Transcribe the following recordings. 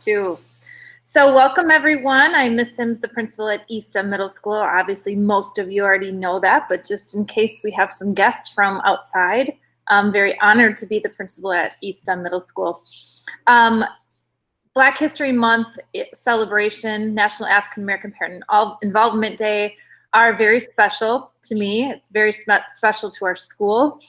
Two. So welcome everyone. I'm Miss Sims, the principal at Eastham Middle School. Obviously most of you already know that, but just in case we have some guests from outside, I'm very honored to be the principal at Eastham Middle School. Black History Month celebration, National African American Parent Involvement Day are very special to me. It's very special to our school.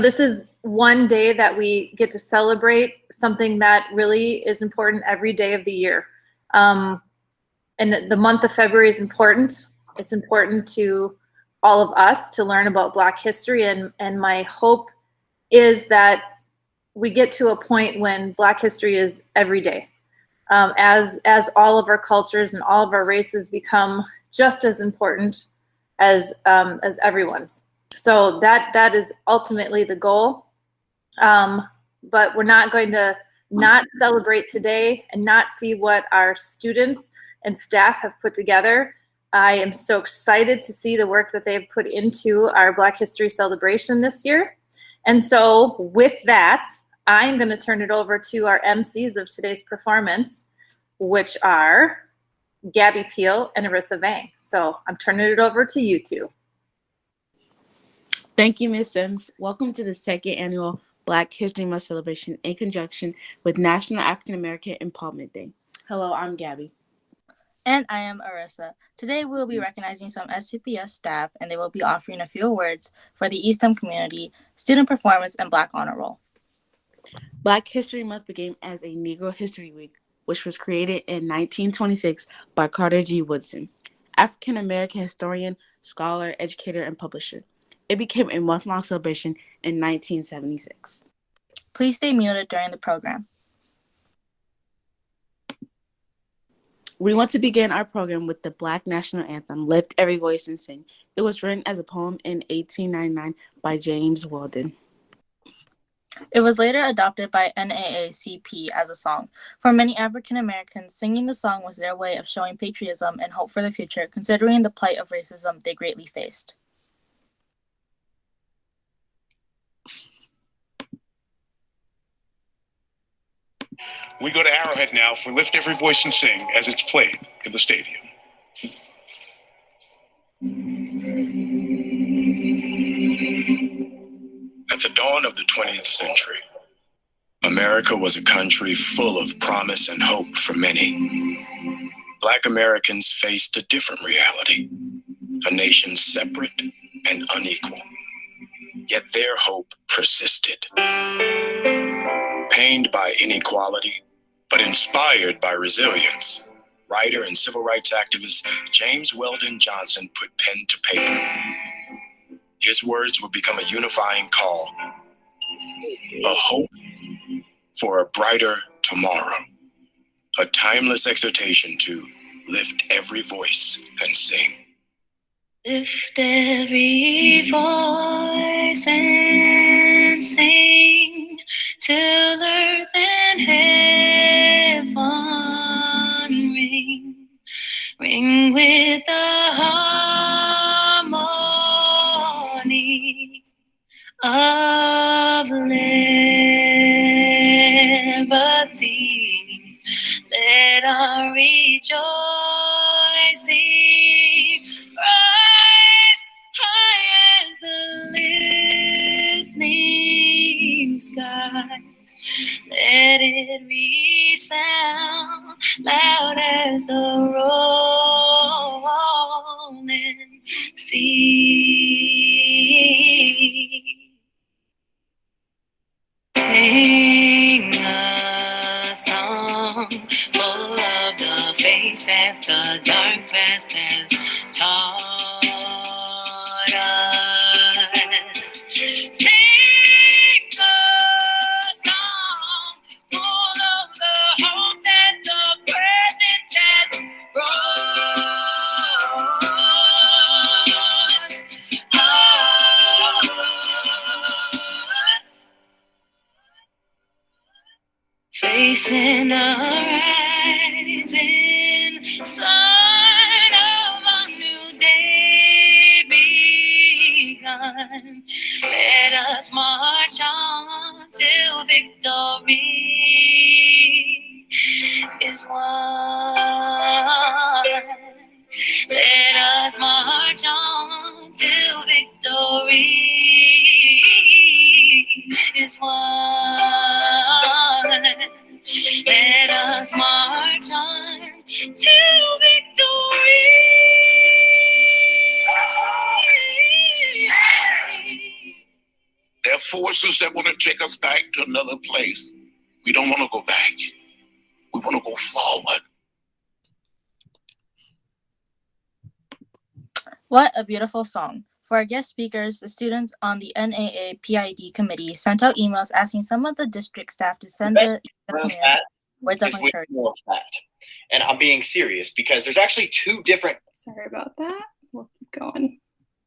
This is one day that we get to celebrate something that really is important every day of the year. And the month of February is important. It's important to all of us to learn about Black history, and my hope is that we get to a point when Black history is every day, as all of our cultures and all of our races become just as important as everyone's. So that is ultimately the goal. But we're not going to not celebrate today and not see what our students and staff have put together. I am so excited to see the work that they've put into our Black History celebration this year. And so with that, I'm going to turn it over to our MCs of today's performance, which are Gabby Peel and Arissa Vang. So I'm turning it over to you two. Thank you, Ms. Sims. Welcome to the second annual Black History Month celebration in conjunction with National African American Empowerment Day. Hello, I'm Gabby. And I am Arissa. Today we will be recognizing some SCPS staff, and they will be offering a few awards for the Eastham community, student performance, and Black Honor Roll. Black History Month began as a Negro History Week, which was created in 1926 by Carter G. Woodson, African American historian, scholar, educator, and publisher. It became a month-long celebration in 1976. Please stay muted during the program. We want to begin our program with the Black National Anthem, Lift Every Voice and Sing. It was written as a poem in 1899 by James Weldon. It was later adopted by NAACP as a song. For many African Americans, singing the song was their way of showing patriotism and hope for the future, considering the plight of racism they greatly faced. We go to Arrowhead now for Lift Every Voice and Sing as it's played in the stadium. At the dawn of the 20th century, America was a country full of promise and hope for many. Black Americans faced a different reality, a nation separate and unequal. Yet their hope persisted. Pained by inequality, but inspired by resilience, writer and civil rights activist James Weldon Johnson put pen to paper. His words would become a unifying call, a hope for a brighter tomorrow, a timeless exhortation to lift every voice and sing. Lift every voice and sing till earth and heaven ring with the harmony of liberty. Let our rejoicing rise high as the listening sky. Let it resound loud as the rolling sea. Sing a song full of the faith that the dark past has taught us. Sing a song full of the hope that the present has brought us. Facing a rising sun of a new day begun. Let us march on till victory. to victory. There are forces that want to take us back to another place. We don't want to go back. We want to go forward. What a beautiful song. For our guest speakers, the students on the NAA PID committee sent out emails asking some of the district staff to send the words of Is way encouragement. more of that. And I'm being serious because there's actually two different. Sorry about that. We'll keep going.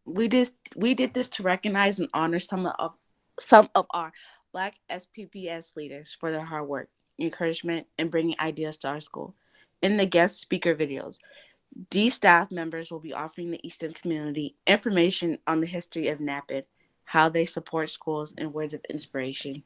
We did this to recognize and honor some of our Black SPPS leaders for their hard work, encouragement, and bringing ideas to our school. In the guest speaker videos, these staff members will be offering the Eastham community information on the history of NAPID, how they support schools, and words of inspiration.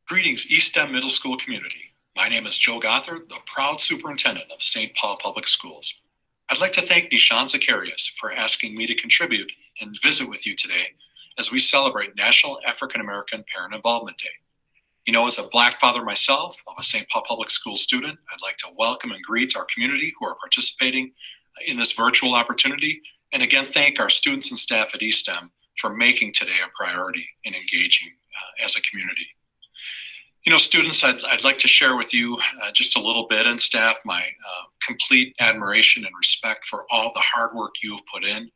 Greetings, Eastham Middle School community. My name is Joe Gothard, the proud superintendent of St. Paul Public Schools. I'd like to thank Nishan Zacharias for asking me to contribute and visit with you today as we celebrate National African American Parent Involvement Day. You know, as a Black father myself of a St. Paul Public School student, I'd like to welcome and greet our community who are participating in this virtual opportunity, and again thank our students and staff at Eastham for making today a priority in engaging as a community. You know, students, I'd like to share with you just a little bit, and staff, my complete admiration and respect for all the hard work you have put in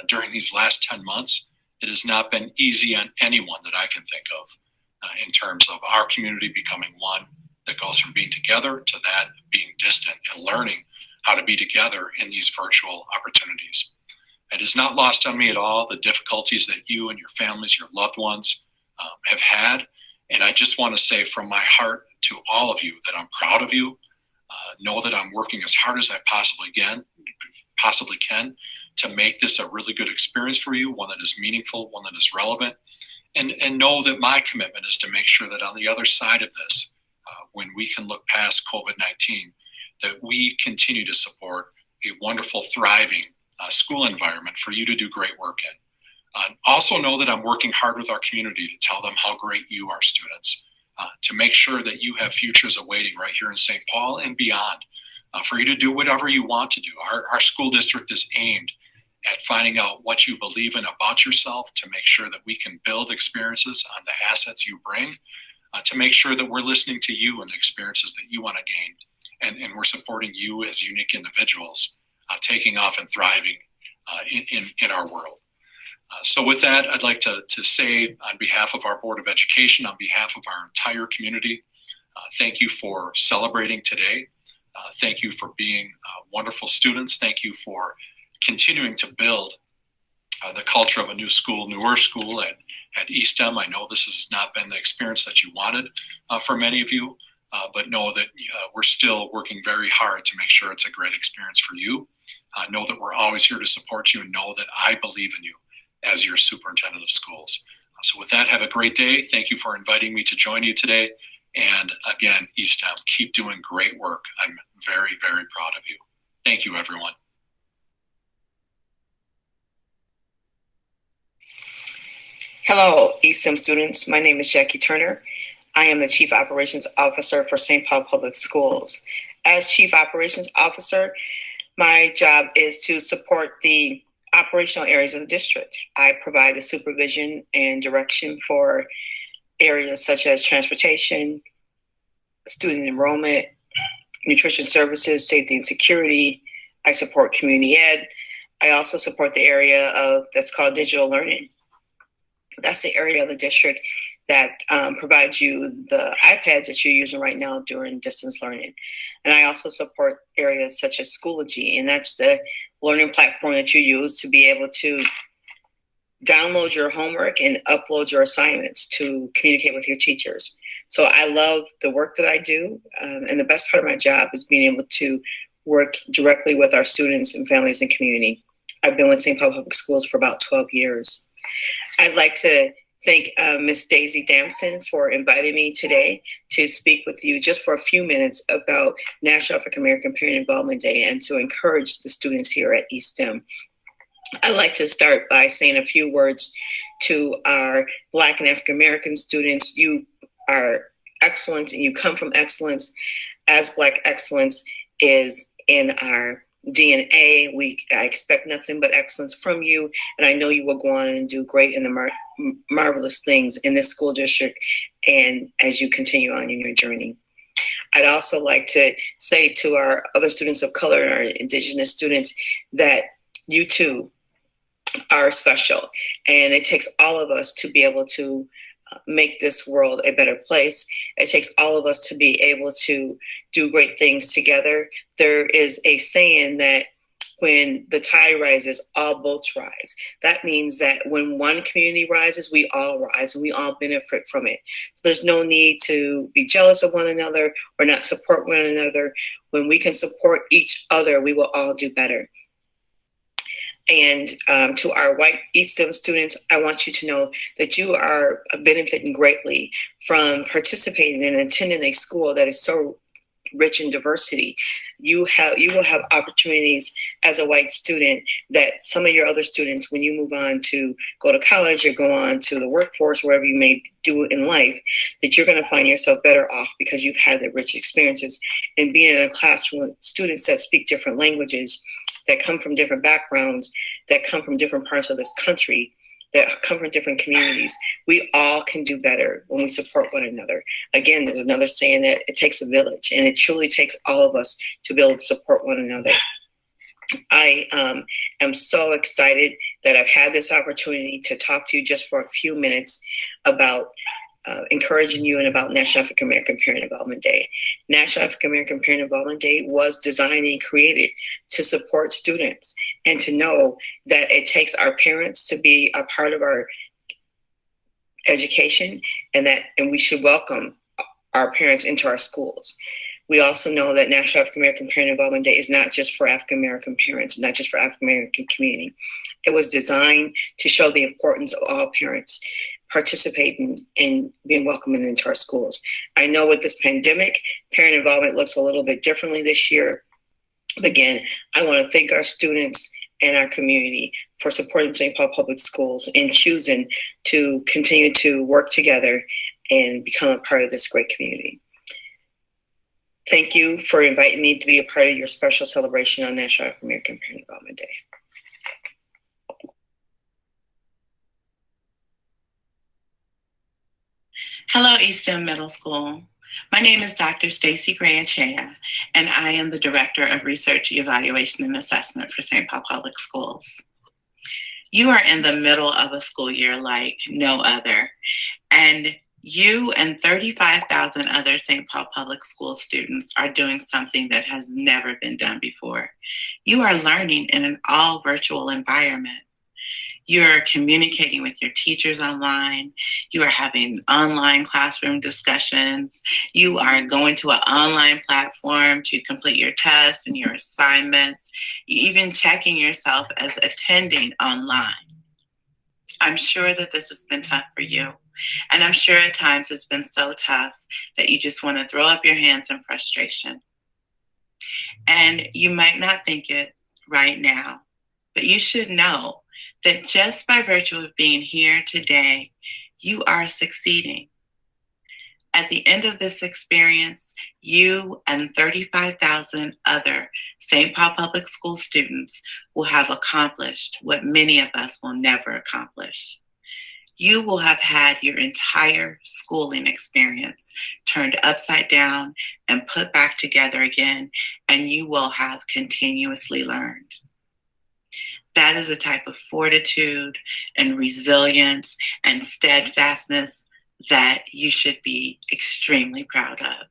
during these last 10 months. It has not been easy on anyone that I can think of in terms of our community becoming one that goes from being together to that being distant and learning how to be together in these virtual opportunities. It is not lost on me at all the difficulties that you and your families, your loved ones have had. And I just want to say from my heart to all of you that I'm proud of you. Know that I'm working as hard as I possibly can to make this a really good experience for you, one that is meaningful, one that is relevant. And know that my commitment is to make sure that on the other side of this, when we can look past COVID-19, that we continue to support a wonderful, thriving school environment for you to do great work in. Also know that I'm working hard with our community to tell them how great you are, students, to make sure that you have futures awaiting right here in St. Paul and beyond, for you to do whatever you want to do. Our school district is aimed at finding out what you believe in about yourself to make sure that we can build experiences on the assets you bring, to make sure that we're listening to you and the experiences that you want to gain. And we're supporting you as unique individuals, taking off and thriving in our world. So with that, I'd like to say on behalf of our Board of Education, on behalf of our entire community, thank you for celebrating today. Thank you for being wonderful students. Thank you for continuing to build the culture of a newer school at Eastham. I know this has not been the experience that you wanted for many of you, but know that we're still working very hard to make sure it's a great experience for you. Know that we're always here to support you, and know that I believe in you as your superintendent of schools. So with that, have a great day. Thank you for inviting me to join you today. And again, Eastham, keep doing great work. I'm very, very proud of you. Thank you, everyone. Hello, Eastham students. My name is Jackie Turner. I am the Chief Operations Officer for St. Paul Public Schools. As Chief Operations Officer, my job is to support the operational areas of the district. I provide the supervision and direction for areas such as transportation, student enrollment, nutrition services, safety and security. I support community ed. I also support the area that's called digital learning. That's the area of the district that provides you the iPads that you're using right now during distance learning. And I also support areas such as Schoology, and that's the learning platform that you use to be able to download your homework and upload your assignments to communicate with your teachers. So I love the work that I do, and the best part of my job is being able to work directly with our students and families and community. I've been with St. Paul Public Schools for about 12 years. I'd like to thank Ms. Daisy Damson for inviting me today to speak with you just for a few minutes about National African American Parent Involvement Day and to encourage the students here at Eastham I'd like to start by saying a few words to our Black and African American students. You are excellent and you come from excellence. As Black excellence is in our DNA, I expect nothing but excellence from you, and I know you will go on and do great and marvelous things in this school district and as you continue on in your journey. I'd also like to say to our other students of color and our Indigenous students that you too are special, and it takes all of us to be able to make this world a better place. It takes all of us to be able to do great things together. There is a saying that when the tide rises, all boats rise. That means that when one community rises, we all rise and we all benefit from it. So there's no need to be jealous of one another or not support one another. When we can support each other, we will all do better. And to our white ESTEM students, I want you to know that you are benefiting greatly from participating and attending a school that is so rich in diversity. You will have opportunities as a white student that some of your other students, when you move on to go to college or go on to the workforce, wherever you may do in life, that you're going to find yourself better off because you've had the rich experiences. And being in a classroom with students that speak different languages, that come from different backgrounds, that come from different parts of this country, that come from different communities. We all can do better when we support one another. Again, there's another saying that it takes a village, and it truly takes all of us to be able to support one another. I am so excited that I've had this opportunity to talk to you just for a few minutes about encouraging you and about National African American Parent Involvement Day. National African American Parent Involvement Day was designed and created to support students and to know that it takes our parents to be a part of our education, and we should welcome our parents into our schools. We also know that National African American Parent Involvement Day is not just for African American parents, not just for African American community. It was designed to show the importance of all parents participating and being welcomed into our schools. I know with this pandemic, parent involvement looks a little bit differently this year. But again, I want to thank our students and our community for supporting St. Paul Public Schools and choosing to continue to work together and become a part of this great community. Thank you for inviting me to be a part of your special celebration on National African American Parent Involvement Day. Hello, Eastham Middle School. My name is Dr. Stacy Gray-Achea, and I am the Director of Research, Evaluation, and Assessment for St. Paul Public Schools. You are in the middle of a school year like no other, and you and 35,000 other St. Paul Public School students are doing something that has never been done before. You are learning in an all virtual environment. You're communicating with your teachers online. You are having online classroom discussions. You are going to an online platform to complete your tests and your assignments. You're even checking yourself as attending online. I'm sure that this has been tough for you. And I'm sure at times it's been so tough that you just want to throw up your hands in frustration. And you might not think it right now, but you should know that just by virtue of being here today, you are succeeding. At the end of this experience, you and 35,000 other St. Paul Public School students will have accomplished what many of us will never accomplish. You will have had your entire schooling experience turned upside down and put back together again, and you will have continuously learned. That is a type of fortitude and resilience and steadfastness that you should be extremely proud of.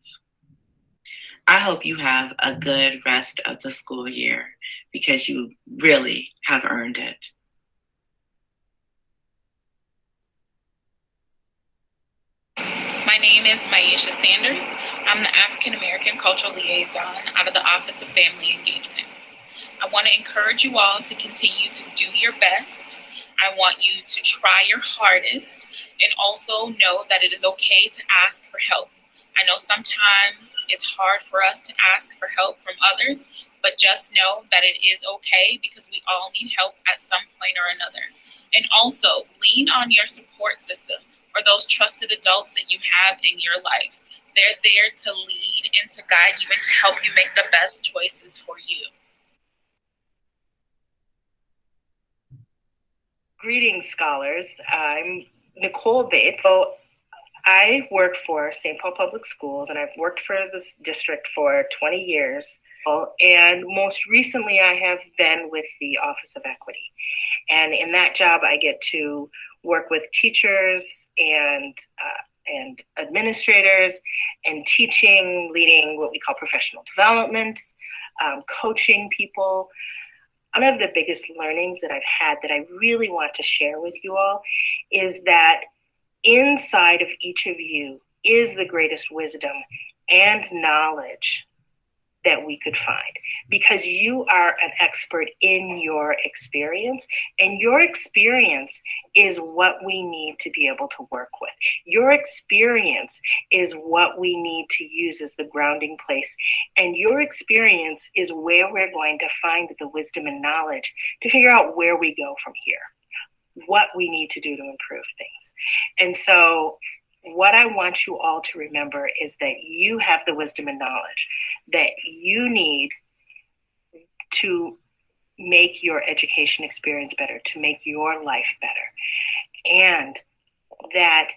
I hope you have a good rest of the school year because you really have earned it. My name is Maisha Sanders. I'm the African American Cultural Liaison out of the Office of Family Engagement. I want to encourage you all to continue to do your best. I want you to try your hardest and also know that it is okay to ask for help. I know sometimes it's hard for us to ask for help from others, But just know that it is okay because we all need help at some point or another. And also, lean on your support system or those trusted adults that you have in your life. They're there to lead and to guide you and to help you make the best choices for you. Greetings, scholars. I'm Nicole Bates. So I work for St. Paul Public Schools, and I've worked for this district for 20 years. And most recently, I have been with the Office of Equity. And in that job, I get to work with teachers and administrators and teaching, leading what we call professional development, coaching people. One of the biggest learnings that I've had that I really want to share with you all is that inside of each of you is the greatest wisdom and knowledge that we could find, because you are an expert in your experience, and your experience is what we need to be able to work with. Your experience is what we need to use as the grounding place, and your experience is where we're going to find the wisdom and knowledge to figure out where we go from here, what we need to do to improve things. And so what I want you all to remember is that you have the wisdom and knowledge that you need to make your education experience better, to make your life better, and that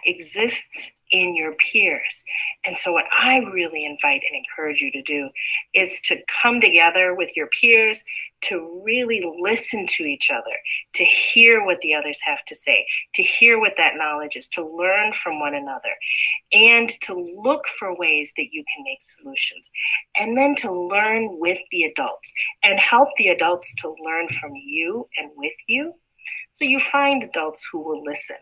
exists in your peers. And so what I really invite and encourage you to do is to come together with your peers, to really listen to each other, to hear what the others have to say, to hear what that knowledge is, to learn from one another, and to look for ways that you can make solutions. And then to learn with the adults and help the adults to learn from you and with you. So you find adults who will listen,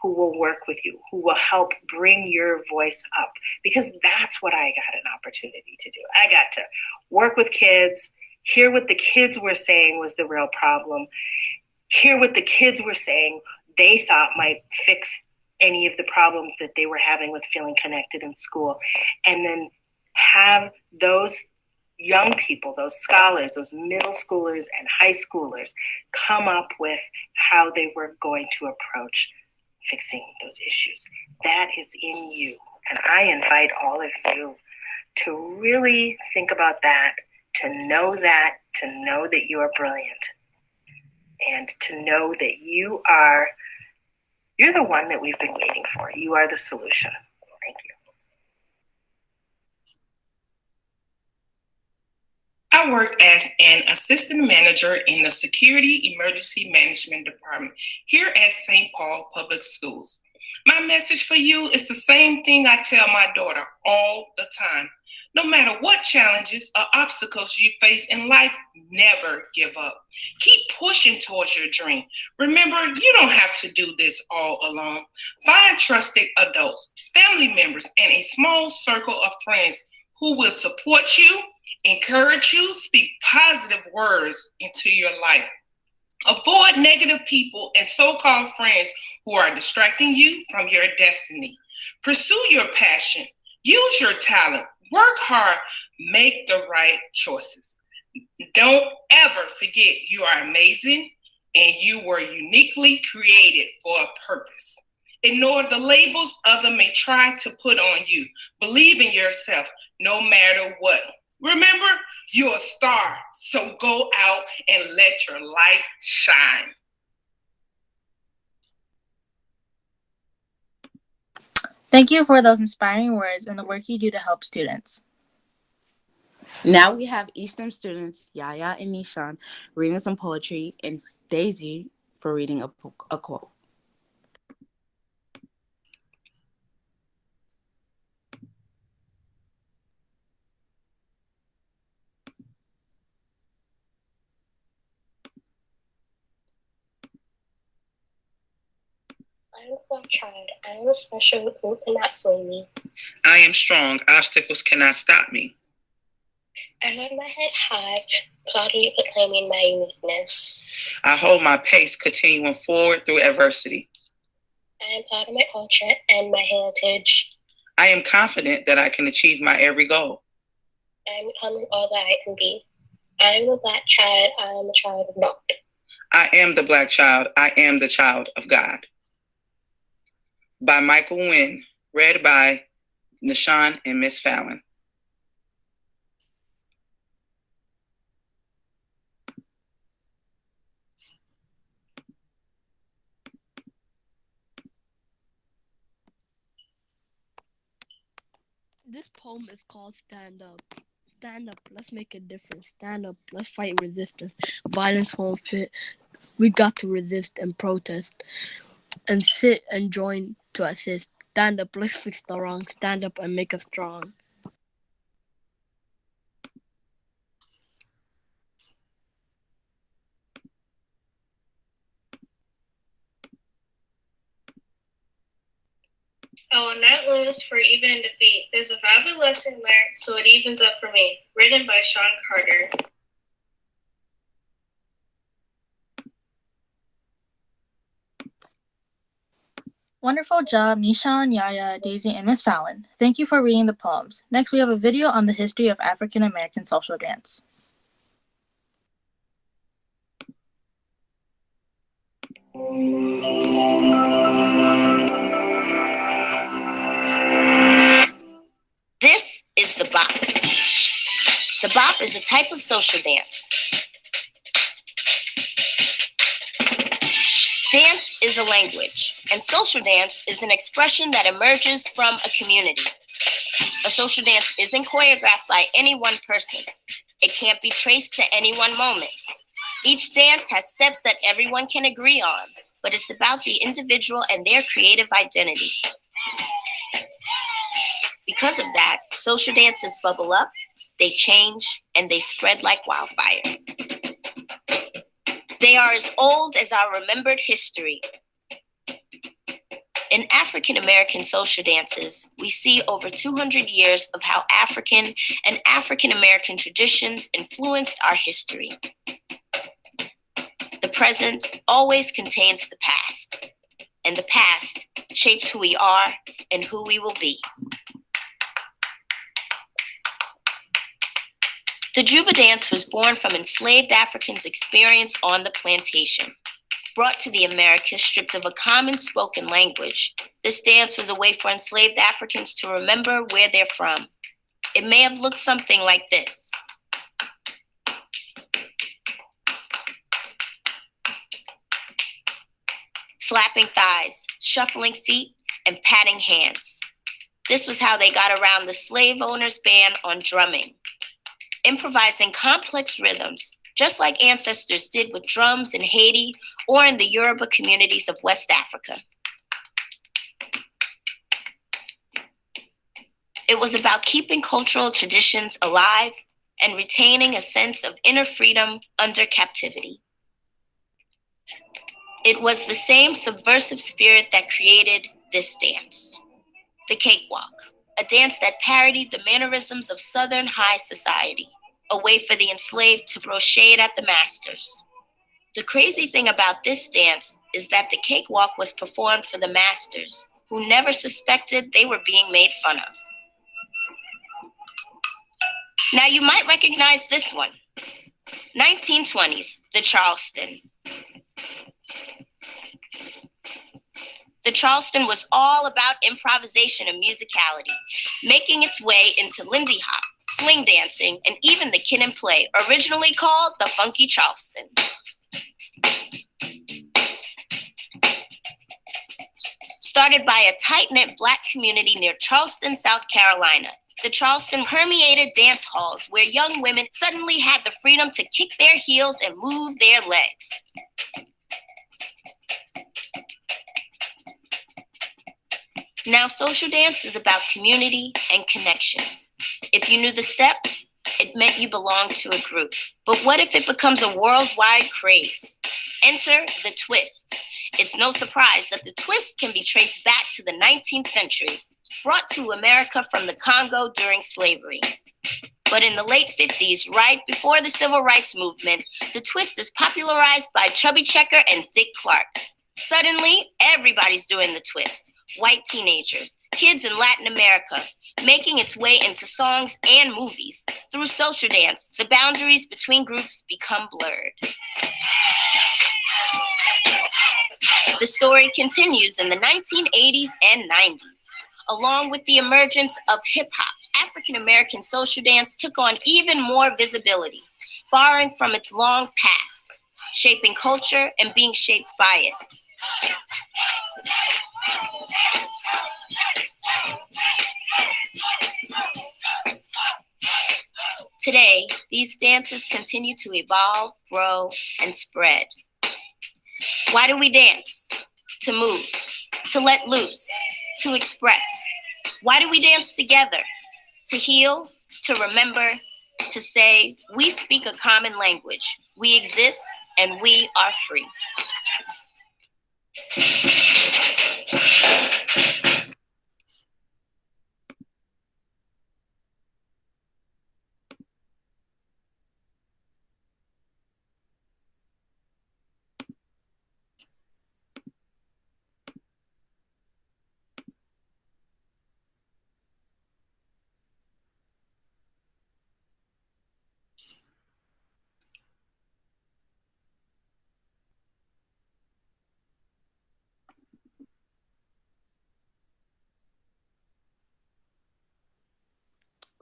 who will work with you, who will help bring your voice up, because that's what I got an opportunity to do. I got to work with kids, hear what the kids were saying was the real problem, hear what the kids were saying they thought might fix any of the problems that they were having with feeling connected in school, and then have those young people, those scholars, those middle schoolers and high schoolers come up with how they were going to approach fixing those issues. That is in you. And I invite all of you to really think about that, to know that you are brilliant, and to know that you're the one that we've been waiting for. You are the solution. Thank you. I work as an assistant manager in the Security Emergency Management Department here at St. Paul Public Schools. My message for you is the same thing I tell my daughter all the time. No matter what challenges or obstacles you face in life, never give up. Keep pushing towards your dream. Remember, you don't have to do this all alone. Find trusted adults, family members, and a small circle of friends who will support you, encourage you, speak positive words into your life. Avoid negative people and so-called friends who are distracting you from your destiny. Pursue your passion. Use your talent. Work hard. Make the right choices. Don't ever forget you are amazing and you were uniquely created for a purpose. Ignore the labels others may try to put on you. Believe in yourself no matter what. Remember, you're a star, so go out and let your light shine. Thank you for those inspiring words and the work you do to help students. Now we have Eastham students Yaya and Nishan reading some poetry, and Daisy for reading a quote. I am not tried. I am a special who cannot sway me. I am strong. Obstacles cannot stop me. I hold my head high, proudly proclaiming my uniqueness. I hold my pace, continuing forward through adversity. I am proud of my culture and my heritage. I am confident that I can achieve my every goal. I'm becoming all that I can be. I am a Black child. I am a child of God. I am the Black child. I am the child of God. By Michael Wynn, read by Nishan and Miss Fallon. This poem is called Stand Up. Stand up, let's make a difference. Stand up, let's fight resistance. Violence won't fit. We got to resist and protest and sit and join to assist. Stand up, let's fix the wrong. Stand up and make us strong. I will not lose, for even in defeat, there's a valuable lesson learned, so it evens up for me. Written by Sean Carter. Wonderful job, Nishan, Yaya, Daisy, and Miss Fallon. Thank you for reading the poems. Next, we have a video on the history of African American social dance. This is the bop. The bop is a type of social dance. Dance is a language, and social dance is an expression that emerges from a community. A social dance isn't choreographed by any one person. It can't be traced to any one moment. Each dance has steps that everyone can agree on, but it's about the individual and their creative identity. Because of that, social dances bubble up, they change, and they spread like wildfire. They are as old as our remembered history. In African American social dances, we see over 200 years of how African and African American traditions influenced our history. The present always contains the past, and the past shapes who we are and who we will be. The Juba dance was born from enslaved Africans' experience on the plantation. Brought to the Americas stripped of a common spoken language, this dance was a way for enslaved Africans to remember where they're from. It may have looked something like this. Slapping thighs, shuffling feet, and patting hands. This was how they got around the slave owners' ban on drumming. Improvising complex rhythms, just like ancestors did with drums in Haiti or in the Yoruba communities of West Africa. It was about keeping cultural traditions alive and retaining a sense of inner freedom under captivity. It was the same subversive spirit that created this dance, the cakewalk. A dance that parodied the mannerisms of Southern high society, a way for the enslaved to throw shade at the masters. The crazy thing about this dance is that the cakewalk was performed for the masters, who never suspected they were being made fun of. Now you might recognize this one. 1920s, the Charleston. The Charleston was all about improvisation and musicality, making its way into Lindy Hop, swing dancing, and even the Kid and Play, originally called the Funky Charleston. Started by a tight-knit Black community near Charleston, South Carolina, the Charleston permeated dance halls where young women suddenly had the freedom to kick their heels and move their legs. Now, social dance is about community and connection. If you knew the steps, it meant you belonged to a group. But what if it becomes a worldwide craze? Enter the twist. It's no surprise that the twist can be traced back to the 19th century, brought to America from the Congo during slavery. But in the late 50s, right before the Civil Rights Movement, the twist is popularized by Chubby Checker and Dick Clark. Suddenly, everybody's doing the twist. White teenagers, kids in Latin America, making its way into songs and movies. Through social dance, the boundaries between groups become blurred. The story continues in the 1980s and 90s. Along with the emergence of hip-hop, African American social dance took on even more visibility, borrowing from its long past, shaping culture and being shaped by it. Today, these dances continue to evolve, grow, and spread. Why do we dance? To move, to let loose, to express. Why do we dance together? To heal, to remember, to say, we speak a common language. We exist and we are free.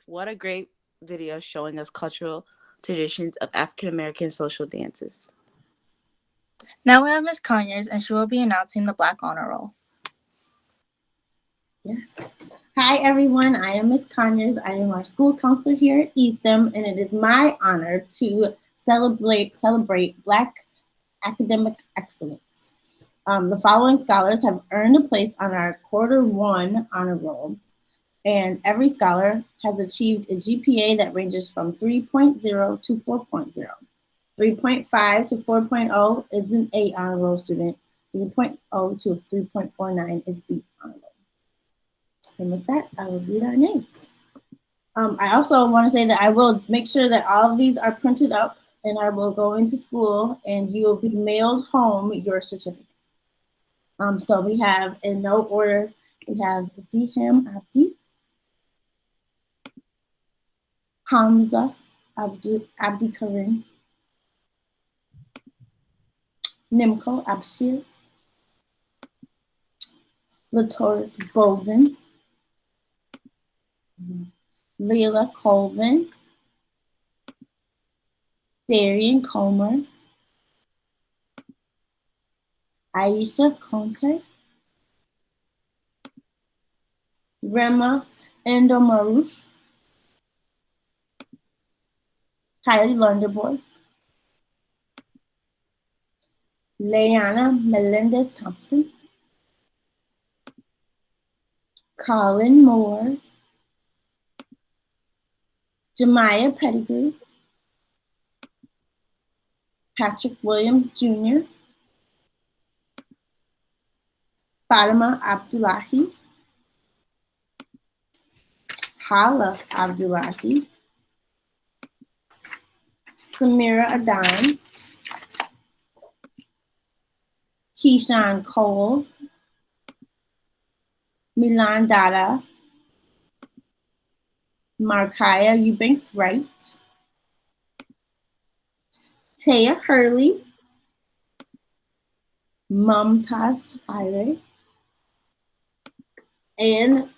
What a great video showing us cultural traditions of African American social dances. Now we have Ms. Conyers, and she will be announcing the Black Honor Roll. Hi everyone, I am Ms. Conyers. I am our school counselor here at Eastham, and it is my honor to celebrate Black academic excellence. The following scholars have earned a place on our Q1 honor roll, and every scholar has achieved a GPA that ranges from 3.0 to 4.0. 3.5 to 4.0 is an A honor roll student. 3.0 to 3.49 is B honor roll. And with that, I will read our names. I also want to say that I will make sure that all of these are printed up, and I will go into school and you will be mailed home your certificate. So we have, in no order, we have Ziham Abdi, Hamza Abdi Karim, Nimco Abshir, Latoris Bovin, Leila Colvin, Darian Comer, Aisha Conte, Rema Endomarush, Kylie Lunderboy, Leanna Melendez Thompson, Colin Moore, Jemiah Pettigrew, Patrick Williams Jr., Fatima Abdullahi, Hala Abdullahi, Samira Adan, Keyshawn Cole, Milan Dada, Markaya Eubanks Wright, Taya Hurley, Mumtaz Ire, and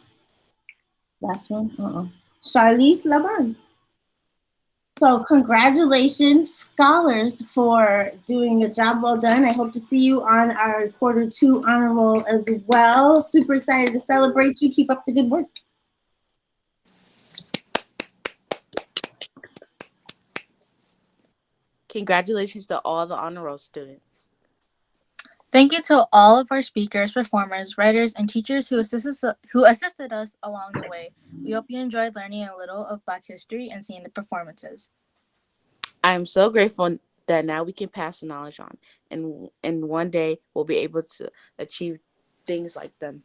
last one, Charlize Laban. So congratulations, scholars, for doing a job well done. I hope to see you on our Q2 honor roll as well. Super excited to celebrate you. Keep up the good work. Congratulations to all the honor roll students. Thank you to all of our speakers, performers, writers, and teachers who assisted us along the way. We hope you enjoyed learning a little of Black history and seeing the performances. I am so grateful that now we can pass the knowledge on, and one day we'll be able to achieve things like them.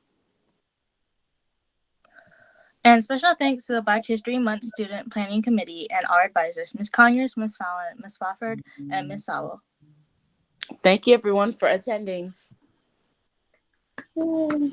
And special thanks to the Black History Month Student Planning Committee and our advisors, Ms. Conyers, Ms. Fallon, Ms. Spofford, and Ms. Sawa. Thank you everyone for attending. Yay.